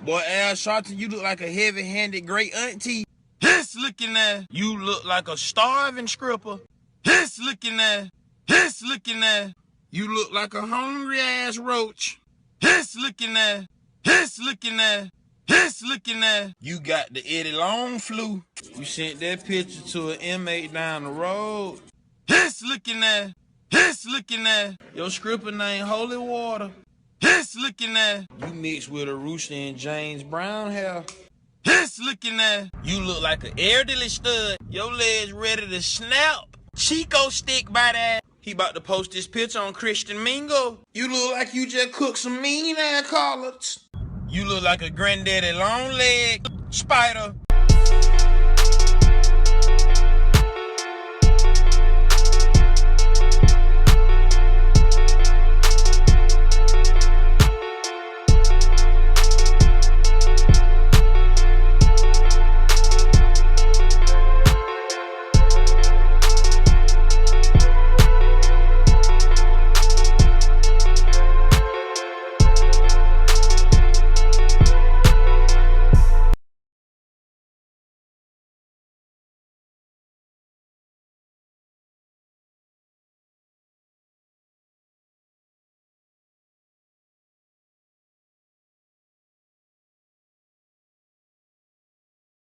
Boy, Al Sharpton, you look like a heavy-handed great auntie. Hiss looking at. You look like a starving stripper. Hiss looking at. Hiss looking at. You look like a hungry-ass roach. Hiss looking at. Hiss looking at. Hiss looking at. You got the Eddie Long flu. You sent that picture to an inmate down the road. Hiss looking at. Hiss looking at. Your stripper name Holy Water. Hiss looking at. You mixed with a rooster and James Brown hair. Hiss looking at. You look like an elderly stud. Your legs ready to snap. Chico stick by that. He about to post this picture on Christian Mingo. You look like you just cooked some mean ass collards. You look like a granddaddy long leg spider.